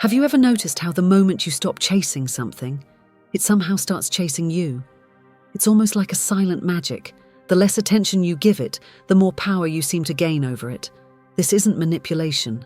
Have you ever noticed how the moment you stop chasing something, it somehow starts chasing you? It's almost like a silent magic. The less attention you give it, the more power you seem to gain over it. This isn't manipulation,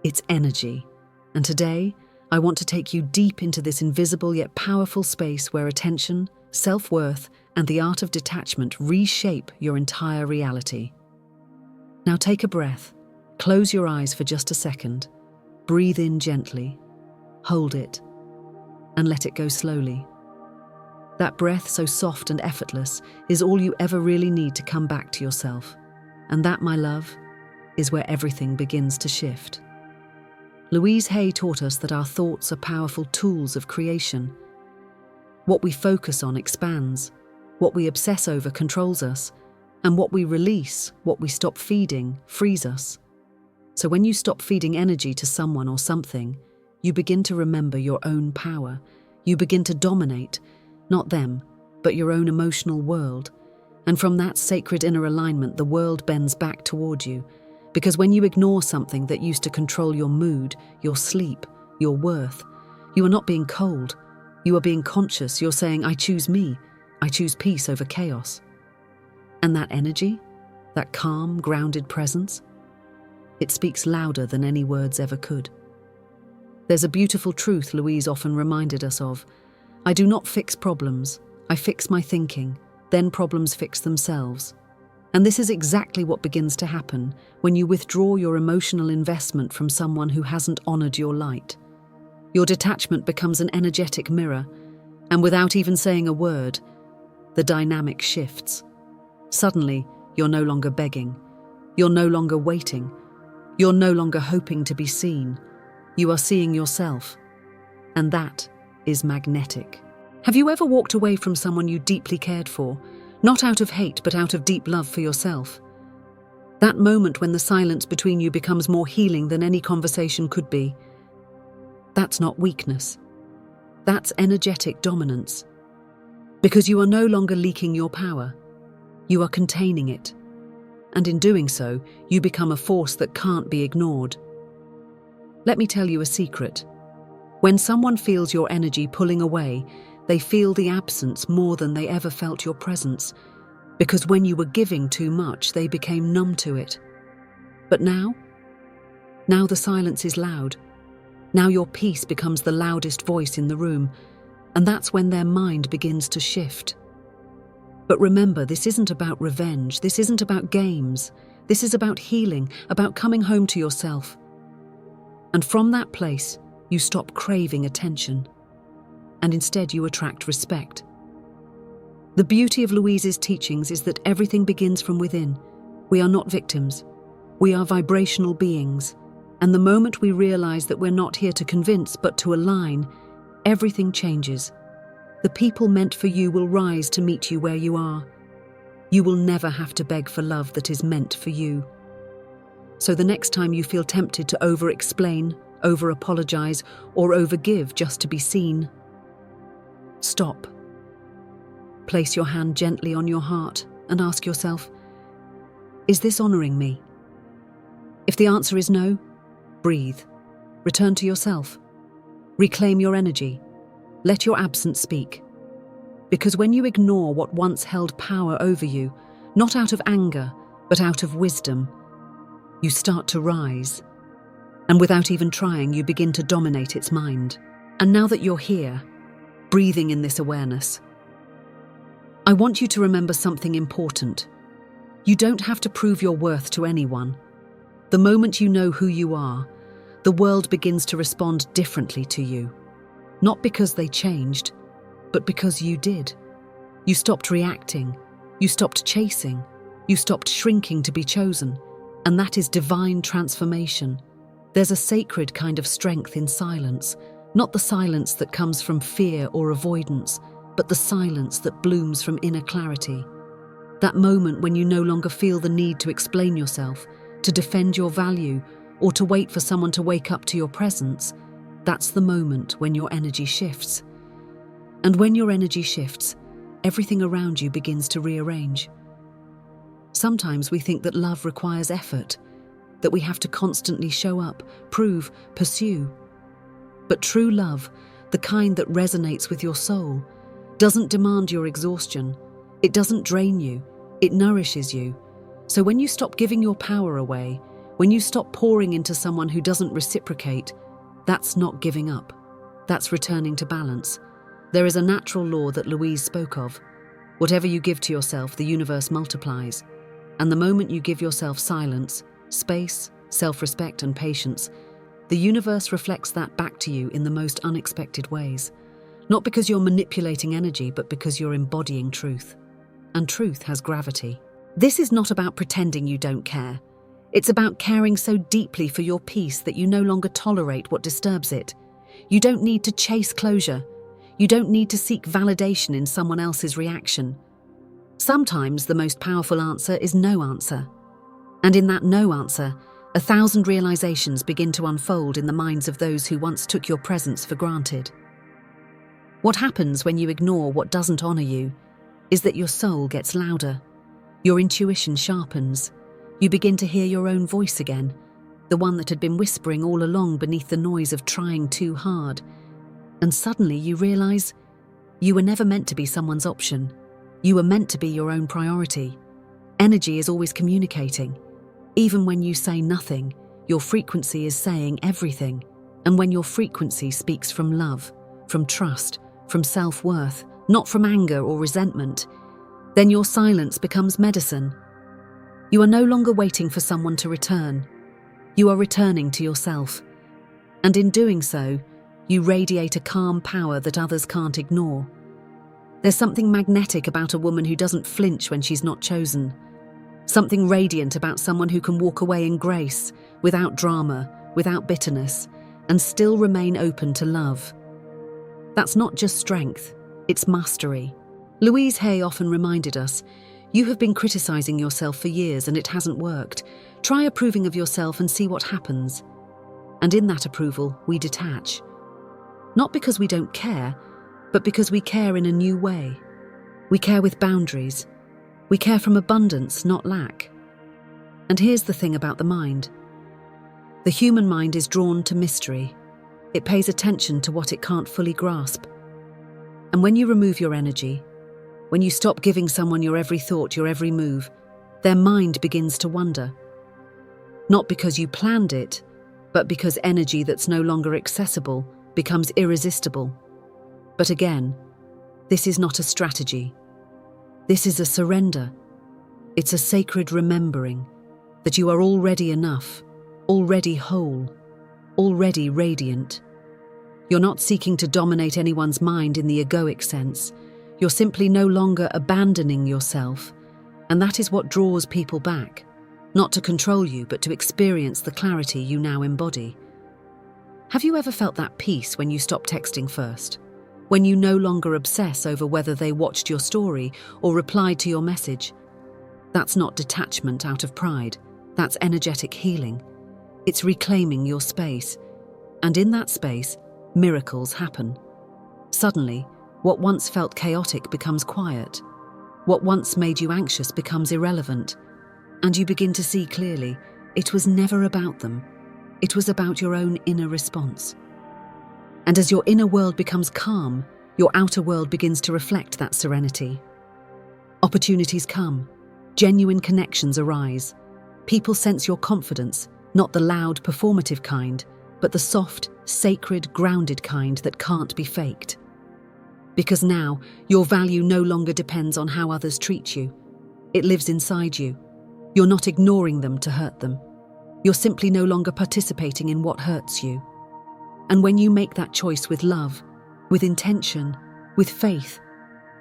it's energy. And today, I want to take you deep into this invisible yet powerful space where attention, self-worth, and the art of detachment reshape your entire reality. Now take a breath, close your eyes for just a second, breathe in gently, hold it, and let it go slowly. That breath, so soft and effortless, is all you ever really need to come back to yourself. And that, my love, is where everything begins to shift. Louise Hay taught us that our thoughts are powerful tools of creation. What we focus on expands, what we obsess over controls us, and what we release, what we stop feeding, frees us. So when you stop feeding energy to someone or something, you begin to remember your own power. You begin to dominate, not them, but your own emotional world. And from that sacred inner alignment, the world bends back toward you. Because when you ignore something that used to control your mood, your sleep, your worth, you are not being cold. You are being conscious. You're saying, I choose me. I choose peace over chaos. And that energy, that calm, grounded presence, it speaks louder than any words ever could. There's a beautiful truth Louise often reminded us of. I do not fix problems. I fix my thinking. Then problems fix themselves. And this is exactly what begins to happen when you withdraw your emotional investment from someone who hasn't honored your light. Your detachment becomes an energetic mirror, and without even saying a word, the dynamic shifts. Suddenly, you're no longer begging. You're no longer waiting. You're no longer hoping to be seen. You are seeing yourself. And that is magnetic. Have you ever walked away from someone you deeply cared for, not out of hate but out of deep love for yourself? That moment when the silence between you becomes more healing than any conversation could be. That's not weakness. That's energetic dominance. Because you are no longer leaking your power. You are containing it. And in doing so, you become a force that can't be ignored. Let me tell you a secret. When someone feels your energy pulling away, they feel the absence more than they ever felt your presence. Because when you were giving too much, they became numb to it. But now the silence is loud. Now your peace becomes the loudest voice in the room, and that's when their mind begins to shift. But remember, this isn't about revenge. This isn't about games. This is about healing, about coming home to yourself. And from that place, you stop craving attention, and instead you attract respect. The beauty of Louise's teachings is that everything begins from within. We are not victims. We are vibrational beings. And the moment we realize that we're not here to convince but to align, everything changes. The people meant for you will rise to meet you where you are. You will never have to beg for love that is meant for you. So the next time you feel tempted to over-explain, over-apologize, or over-give just to be seen, stop. Place your hand gently on your heart and ask yourself, is this honoring me? If the answer is no, breathe. Return to yourself. Reclaim your energy. Let your absence speak. Because when you ignore what once held power over you, not out of anger, but out of wisdom, you start to rise. And without even trying, you begin to dominate its mind. And now that you're here, breathing in this awareness, I want you to remember something important. You don't have to prove your worth to anyone. The moment you know who you are, the world begins to respond differently to you. Not because they changed, but because you did. You stopped reacting. You stopped chasing. You stopped shrinking to be chosen. And that is divine transformation. There's a sacred kind of strength in silence, not the silence that comes from fear or avoidance, but the silence that blooms from inner clarity. That moment when you no longer feel the need to explain yourself, to defend your value, or to wait for someone to wake up to your presence, that's the moment when your energy shifts. And when your energy shifts, everything around you begins to rearrange. Sometimes we think that love requires effort, that we have to constantly show up, prove, pursue. But true love, the kind that resonates with your soul, doesn't demand your exhaustion. It doesn't drain you. It nourishes you. So when you stop giving your power away, when you stop pouring into someone who doesn't reciprocate, that's not giving up. That's returning to balance. There is a natural law that Louise spoke of. Whatever you give to yourself, the universe multiplies. And the moment you give yourself silence, space, self-respect and patience, the universe reflects that back to you in the most unexpected ways. Not because you're manipulating energy, but because you're embodying truth. And truth has gravity. This is not about pretending you don't care. It's about caring so deeply for your peace that you no longer tolerate what disturbs it. You don't need to chase closure. You don't need to seek validation in someone else's reaction. Sometimes the most powerful answer is no answer. And in that no answer, 1,000 realizations begin to unfold in the minds of those who once took your presence for granted. What happens when you ignore what doesn't honor you is that your soul gets louder. Your intuition sharpens. You begin to hear your own voice again, the one that had been whispering all along beneath the noise of trying too hard. And suddenly you realize you were never meant to be someone's option. You were meant to be your own priority. Energy is always communicating. Even when you say nothing, your frequency is saying everything. And when your frequency speaks from love, from trust, from self-worth, not from anger or resentment, then your silence becomes medicine. You are no longer waiting for someone to return. You are returning to yourself. And in doing so, you radiate a calm power that others can't ignore. There's something magnetic about a woman who doesn't flinch when she's not chosen. Something radiant about someone who can walk away in grace, without drama, without bitterness, and still remain open to love. That's not just strength, it's mastery. Louise Hay often reminded us, you have been criticizing yourself for years and it hasn't worked. Try approving of yourself and see what happens. And in that approval, we detach. Not because we don't care, but because we care in a new way. We care with boundaries. We care from abundance, not lack. And here's the thing about the mind. The human mind is drawn to mystery. It pays attention to what it can't fully grasp. And when you remove your energy, when you stop giving someone your every thought, your every move, their mind begins to wonder. Not because you planned it, but because energy that's no longer accessible becomes irresistible. But again, this is not a strategy. This is a surrender. It's a sacred remembering that you are already enough, already whole, already radiant. You're not seeking to dominate anyone's mind in the egoic sense. You're simply no longer abandoning yourself, and that is what draws people back, not to control you, but to experience the clarity you now embody. Have you ever felt that peace when you stop texting first? When you no longer obsess over whether they watched your story or replied to your message? That's not detachment out of pride, that's energetic healing. It's reclaiming your space, and in that space, miracles happen. Suddenly, what once felt chaotic becomes quiet. What once made you anxious becomes irrelevant. And you begin to see clearly, it was never about them. It was about your own inner response. And as your inner world becomes calm, your outer world begins to reflect that serenity. Opportunities come. Genuine connections arise. People sense your confidence, not the loud, performative kind, but the soft, sacred, grounded kind that can't be faked. Because now, your value no longer depends on how others treat you. It lives inside you. You're not ignoring them to hurt them. You're simply no longer participating in what hurts you. And when you make that choice with love, with intention, with faith,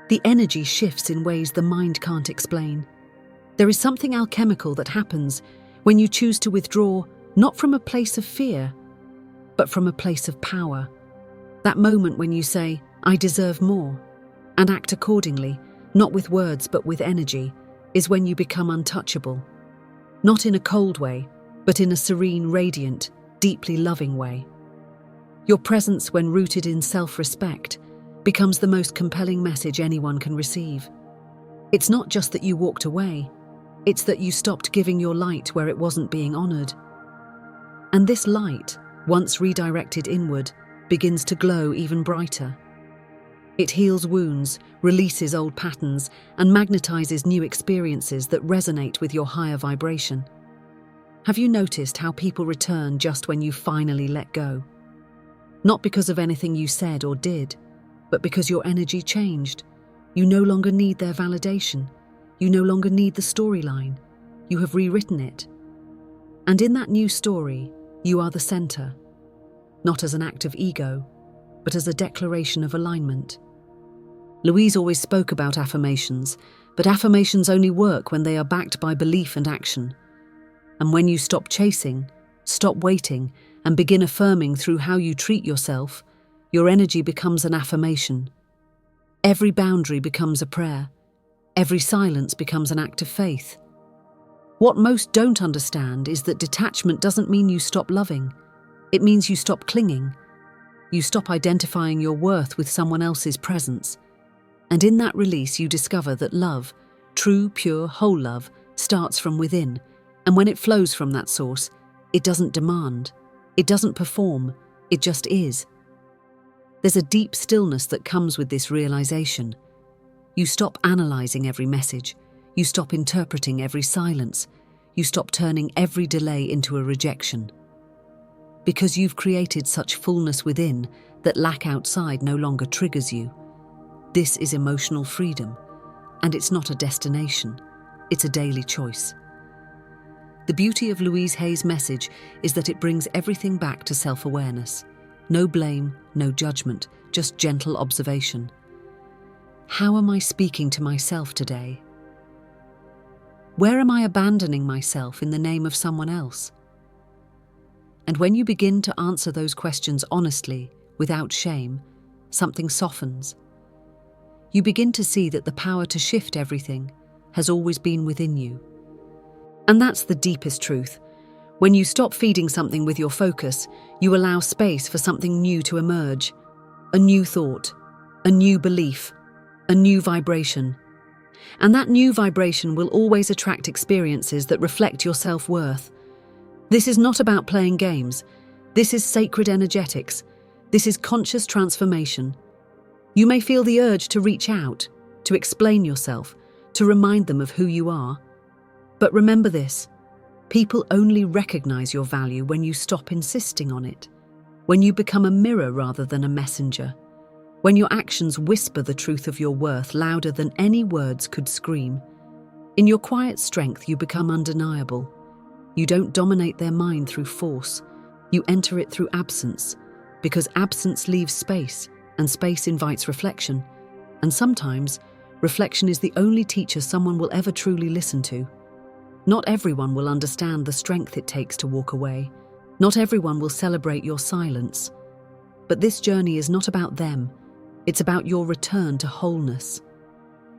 the energy shifts in ways the mind can't explain. There is something alchemical that happens when you choose to withdraw, not from a place of fear, but from a place of power. That moment when you say, I deserve more, and act accordingly, not with words but with energy, is when you become untouchable. Not in a cold way, but in a serene, radiant, deeply loving way. Your presence, when rooted in self-respect, becomes the most compelling message anyone can receive. It's not just that you walked away, it's that you stopped giving your light where it wasn't being honored. And this light, once redirected inward, begins to glow even brighter. It heals wounds, releases old patterns, and magnetizes new experiences that resonate with your higher vibration. Have you noticed how people return just when you finally let go? Not because of anything you said or did, but because your energy changed. You no longer need their validation. You no longer need the storyline. You have rewritten it. And in that new story, you are the center, not as an act of ego, but as a declaration of alignment. Louise always spoke about affirmations, but affirmations only work when they are backed by belief and action. And when you stop chasing, stop waiting, and begin affirming through how you treat yourself, your energy becomes an affirmation. Every boundary becomes a prayer. Every silence becomes an act of faith. What most don't understand is that detachment doesn't mean you stop loving. It means you stop clinging. You stop identifying your worth with someone else's presence. And in that release, you discover that love, true, pure, whole love, starts from within. And when it flows from that source, it doesn't demand. It doesn't perform. It just is. There's a deep stillness that comes with this realization. You stop analyzing every message. You stop interpreting every silence. You stop turning every delay into a rejection. Because you've created such fullness within that lack outside no longer triggers you. This is emotional freedom, and it's not a destination. It's a daily choice. The beauty of Louise Hay's message is that it brings everything back to self-awareness. No blame, no judgment, just gentle observation. How am I speaking to myself today? Where am I abandoning myself in the name of someone else? And when you begin to answer those questions honestly, without shame, something softens. You begin to see that the power to shift everything has always been within you. And that's the deepest truth. When you stop feeding something with your focus, you allow space for something new to emerge. A new thought, a new belief, a new vibration. And that new vibration will always attract experiences that reflect your self-worth. This is not about playing games. This is sacred energetics. This is conscious transformation. You may feel the urge to reach out, to explain yourself, to remind them of who you are. But remember this, people only recognize your value when you stop insisting on it, when you become a mirror rather than a messenger, when your actions whisper the truth of your worth louder than any words could scream. In your quiet strength, you become undeniable. You don't dominate their mind through force. You enter it through absence, because absence leaves space, and space invites reflection. And sometimes, reflection is the only teacher someone will ever truly listen to. Not everyone will understand the strength it takes to walk away. Not everyone will celebrate your silence. But this journey is not about them. It's about your return to wholeness.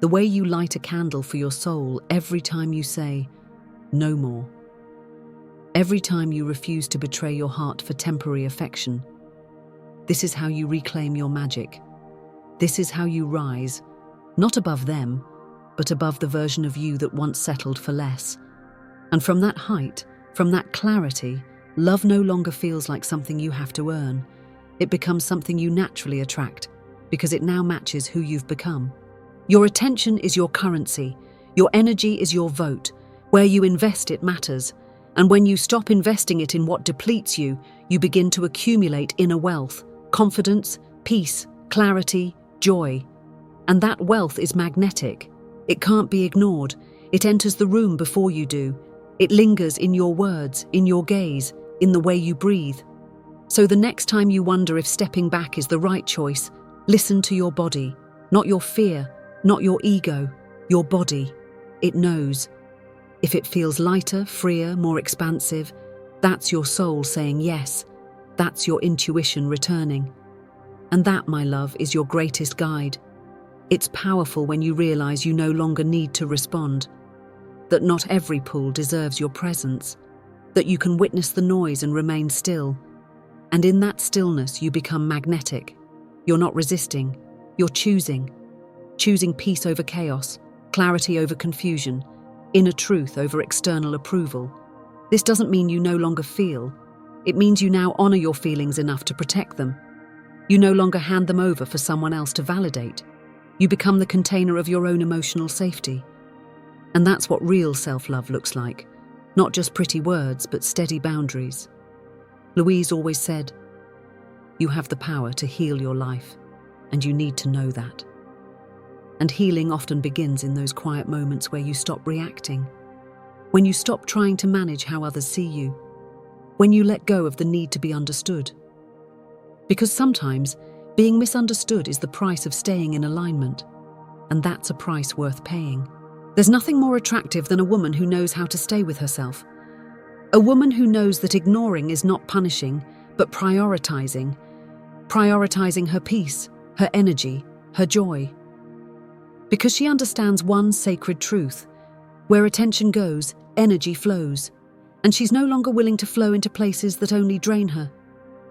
The way you light a candle for your soul every time you say, "No more." Every time you refuse to betray your heart for temporary affection. This is how you reclaim your magic. This is how you rise, not above them, but above the version of you that once settled for less. And from that height, from that clarity, love no longer feels like something you have to earn. It becomes something you naturally attract, because it now matches who you've become. Your attention is your currency. Your energy is your vote. Where you invest it matters. And when you stop investing it in what depletes you, you begin to accumulate inner wealth, confidence, peace, clarity, joy. And that wealth is magnetic. It can't be ignored. It enters the room before you do. It lingers in your words, in your gaze, in the way you breathe. So the next time you wonder if stepping back is the right choice, listen to your body, not your fear, not your ego, your body. It knows. If it feels lighter, freer, more expansive, that's your soul saying yes. That's your intuition returning. And that, my love, is your greatest guide. It's powerful when you realize you no longer need to respond, that not every pull deserves your presence, that you can witness the noise and remain still. And in that stillness, you become magnetic. You're not resisting, you're choosing. Choosing peace over chaos, clarity over confusion, inner truth over external approval. This doesn't mean you no longer feel. It means you now honor your feelings enough to protect them. You no longer hand them over for someone else to validate. You become the container of your own emotional safety. And that's what real self-love looks like. Not just pretty words, but steady boundaries. Louise always said, "You have the power to heal your life, and you need to know that." And healing often begins in those quiet moments where you stop reacting, when you stop trying to manage how others see you, when you let go of the need to be understood. Because sometimes, being misunderstood is the price of staying in alignment, and that's a price worth paying. There's nothing more attractive than a woman who knows how to stay with herself. A woman who knows that ignoring is not punishing, but prioritizing her peace, her energy, her joy. Because she understands one sacred truth: where attention goes, energy flows, and she's no longer willing to flow into places that only drain her.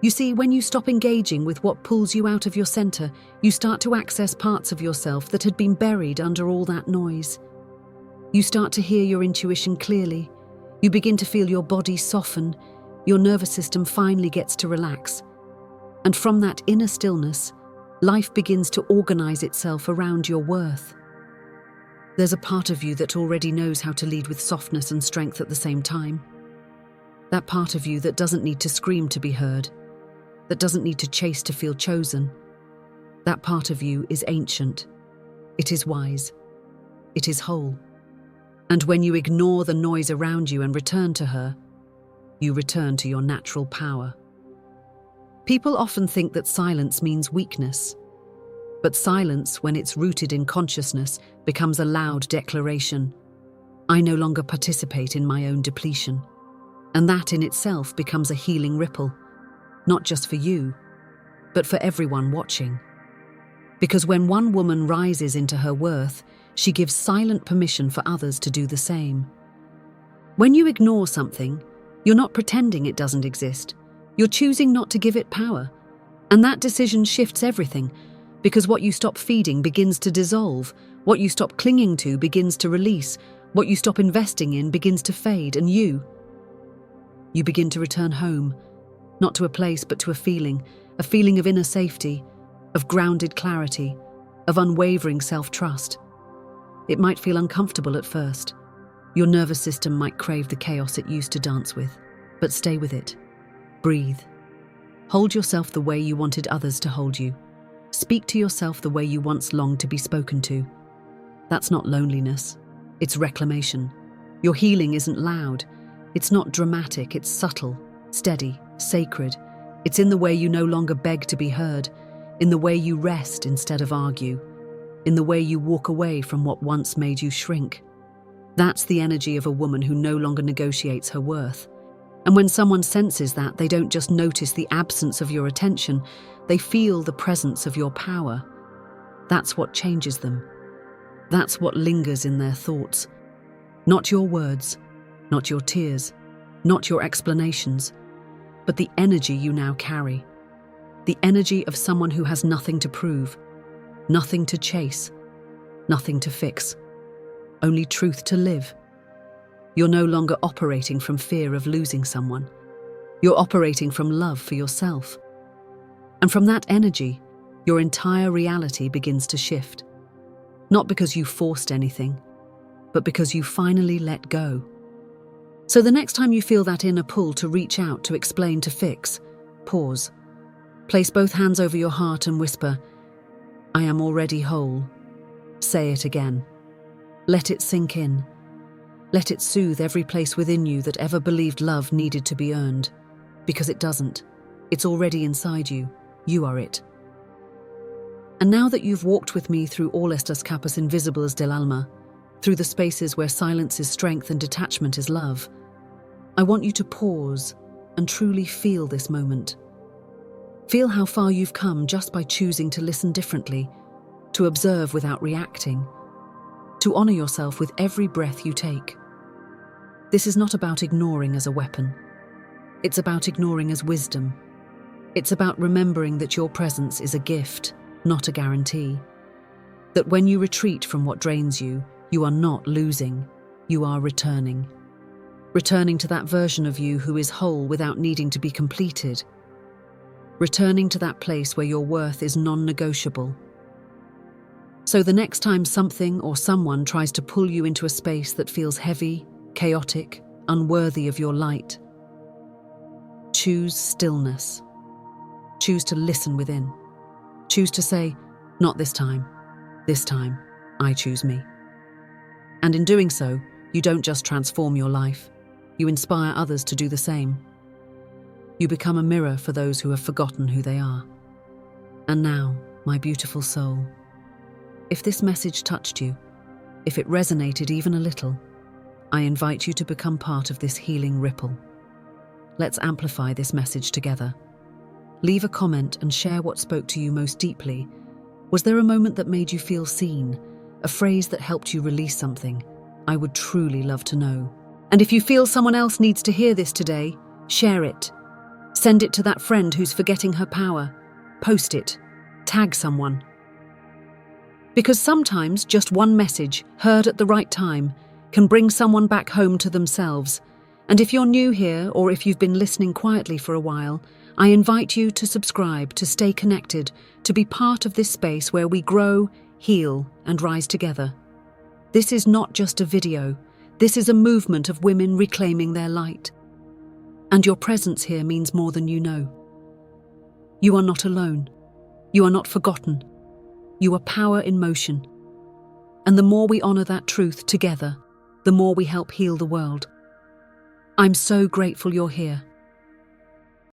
You see, when you stop engaging with what pulls you out of your center, you start to access parts of yourself that had been buried under all that noise. You start to hear your intuition clearly. You begin to feel your body soften. Your nervous system finally gets to relax. And from that inner stillness, life begins to organize itself around your worth. There's a part of you that already knows how to lead with softness and strength at the same time. That part of you that doesn't need to scream to be heard, that doesn't need to chase to feel chosen. That part of you is ancient. It is wise. It is whole. And when you ignore the noise around you and return to her, you return to your natural power. People often think that silence means weakness. But silence, when it's rooted in consciousness, becomes a loud declaration. I no longer participate in my own depletion. And that in itself becomes a healing ripple, not just for you, but for everyone watching. Because when one woman rises into her worth, she gives silent permission for others to do the same. When you ignore something, you're not pretending it doesn't exist. You're choosing not to give it power. And that decision shifts everything, because what you stop feeding begins to dissolve, what you stop clinging to begins to release, what you stop investing in begins to fade, and you begin to return home, not to a place but to a feeling of inner safety, of grounded clarity, of unwavering self-trust. It might feel uncomfortable at first. Your nervous system might crave the chaos it used to dance with, but stay with it. Breathe. Hold yourself the way you wanted others to hold you. Speak to yourself the way you once longed to be spoken to. That's not loneliness. It's reclamation. Your healing isn't loud. It's not dramatic. It's subtle, steady, sacred. It's in the way you no longer beg to be heard, in the way you rest instead of argue, in the way you walk away from what once made you shrink. That's the energy of a woman who no longer negotiates her worth. And when someone senses that, they don't just notice the absence of your attention, they feel the presence of your power. That's what changes them. That's what lingers in their thoughts. Not your words, not your tears, not your explanations, but the energy you now carry. The energy of someone who has nothing to prove, nothing to chase, nothing to fix, only truth to live. You're no longer operating from fear of losing someone. You're operating from love for yourself. And from that energy, your entire reality begins to shift. Not because you forced anything, but because you finally let go. So the next time you feel that inner pull to reach out, to explain, to fix, pause. Place both hands over your heart and whisper, I am already whole. Say it again. Let it sink in. Let it soothe every place within you that ever believed love needed to be earned. Because it doesn't. It's already inside you. You are it. And now that you've walked with me through all estas capas invisibles del alma, through the spaces where silence is strength and detachment is love, I want you to pause and truly feel this moment. Feel how far you've come just by choosing to listen differently, to observe without reacting, to honor yourself with every breath you take. This is not about ignoring as a weapon. It's about ignoring as wisdom. It's about remembering that your presence is a gift, not a guarantee. That when you retreat from what drains you, you are not losing, you are returning. Returning to that version of you who is whole without needing to be completed. returning to that place where your worth is non-negotiable. So the next time something or someone tries to pull you into a space that feels heavy, chaotic, unworthy of your light, choose stillness. Choose to listen within. Choose to say, not this time. This time, I choose me. And in doing so, you don't just transform your life, you inspire others to do the same. You become a mirror for those who have forgotten who they are. And now, my beautiful soul, if this message touched you, if it resonated even a little, I invite you to become part of this healing ripple. Let's amplify this message together. Leave a comment and share what spoke to you most deeply. Was there a moment that made you feel seen? A phrase that helped you release something? I would truly love to know. And if you feel someone else needs to hear this today, share it. Send it to that friend who's forgetting her power. Post it. Tag someone. Because sometimes just one message, heard at the right time, can bring someone back home to themselves. And if you're new here, or if you've been listening quietly for a while, I invite you to subscribe, to stay connected, to be part of this space where we grow, heal, and rise together. This is not just a video. This is a movement of women reclaiming their light. And your presence here means more than you know. You are not alone. You are not forgotten. You are power in motion. And the more we honor that truth together, the more we help heal the world. I'm so grateful you're here.